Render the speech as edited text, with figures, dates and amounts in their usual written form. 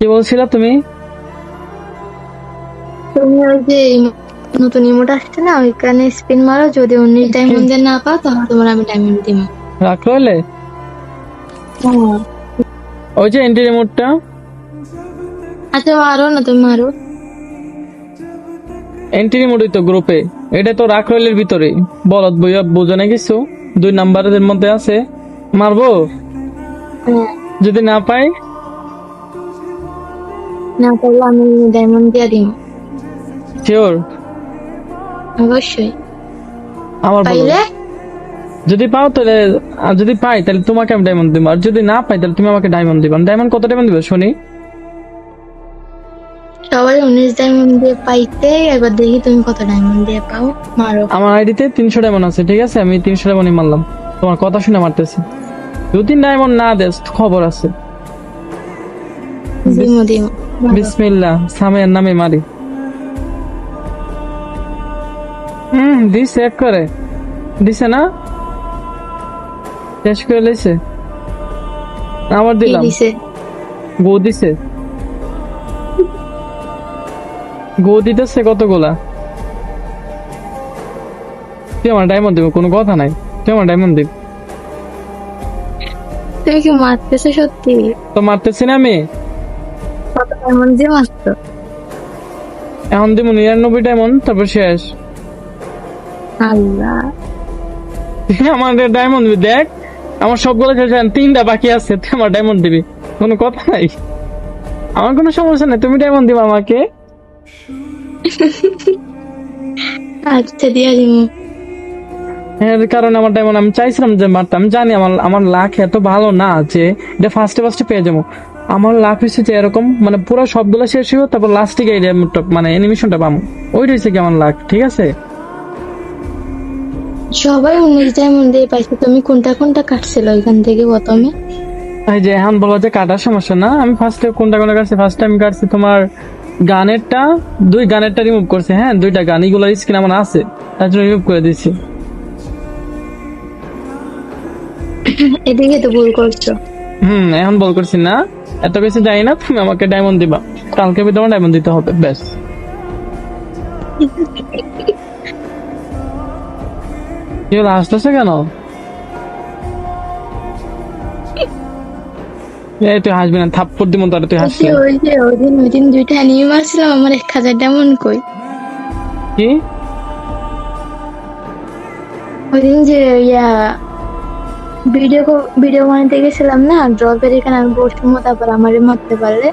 কি বলছিলা তুমি? তুমি ওই যে নতুন ইমোট আসছে না, ওইখানে স্পিন মারো, যদি 19 ডায়মন্ডের না পাও তাহলে তোমার আমি ডায়মন্ড দিব। রাখলো হলে ওই যে এন্ট্রি রিমোটটা। আচ্ছা মারো না, তুমি মারো। এন্ট্রি রিমোটই তো গ্রুপে। এটা তো রাখরোলের ভিতরে। বলদ বইয়া বোঝো না কিছু। 2 নাম্বারের মধ্যে আছে। মারবো হ্যাঁ, যদি না পাই। না পারলে আমি ডায়মন্ড দিয়ে দিব। শিওর? অবশ্যই। আমার বলো, পাইলে যদি পাও তাহলে, আর যদি পাই তাহলে তোমাকে আমি ডায়মন্ড দিব, আর যদি না পাই তাহলে তুমি আমাকে ডায়মন্ড দিবা। ডায়মন্ড কত ডায়মন্ড দিবে শুনি? সবাই 19 ডায়মন্ড দিয়ে পাইতে, এবার দেখি তুমি কত ডায়মন্ড দিয়ে পাও। মারো। আমার আইডিতে 300 ডায়মন্ড আছে, ঠিক আছে? আমি 300 ডায়মন্ডই মারলাম। তোমার কথা শুনে মারতেছি। 2-3 ডায়মন্ড না দেস খবর আছে। দিমো দিমো, মারো। বিসমিল্লাহ, সামের নামে মারি। দিছে এক করে। দিছে না? শেষ করে লইছে। আবার কি দিলাম। দিছে? গো দিছে। গো দিতেছে কতগুলা। তুই আমার ডায়মন্ড দিব, কোনো কথা নাই। তুই আমার ডায়মন্ড দিব। তুমি কি মারতেছো সত্যি? তো মারতেছি না আমি। কত ডায়মন্ড দিয়ে মারছো? এখন দিব 99 ডায়মন্ড, তারপর শেষ। আল্লাহ। তুই আমার ডায়মন্ড দিবি, দেখ। আমার সবগুলো শেষ, 3টা বাকি আছে। তুই আমার ডায়মন্ড দিবি, কোনো কথা নাই। আমার কোনো সমস্যা নেই, তুমি ডায়মন্ড দিবা আমাকে। আচ্ছা দিয়া দিমো। এর কারণে আমার ডায়মন্ড আমি চাইছিলাম যে মারতে। আমি জানি আমার আমার লাখ এত ভালো না যে এটা ফার্স্টে পেয়ে যাবো। আমার লাখ হয়েছে যে এরকম, মানে পুরো সবগুলো শেষ হইব, তারপর লাস্টে গিয়ে মানে অ্যানিমেশনটা পাবো। ওইটা হচ্ছে কি আমার লাখ, ঠিক আছে? সবাই 19 ডায়মন্ড দিয়ে পাইছে, তুমি কোনটা কোনটা কাটছিল এখান থেকে প্রথমে? এই যে এখন বলো যে কাটার সমস্যা না, আমি ফার্স্টে কোনটা কোনটা কাটছি। ফার্স্ট টাইম কাটছি তোমার গানেরটা। 2 গানেরটা রিমুভ করছে, হ্যাঁ 2টা গান, এগুলোর স্ক্রিন আমার আছে, তার জন্য রিমুভ করে দিচ্ছি। এদিকে তো ভুল করছো। এখন বল করছি না, এত বেশি যাই না। তুমি আমাকে ডায়মন্ড দিবা, কালকে তোমার ডায়মন্ড দিতে হবে, ব্যাস। কি হলো, হাসতেছে কেন? এই তুই হাসবি না, থাপ্পড় দিব তোরে তুই হাসলে। ওই দিন 2টা অ্যানিমে মারছিলাম, আমার 1000 ডায়মন্ড কই? কি? ওই দিন যে ইয়া ভিডিও বানাতে গেছিলাম না, ড্রপের এখানে আমি বসবো, তারপর আমারে মারতে পারলে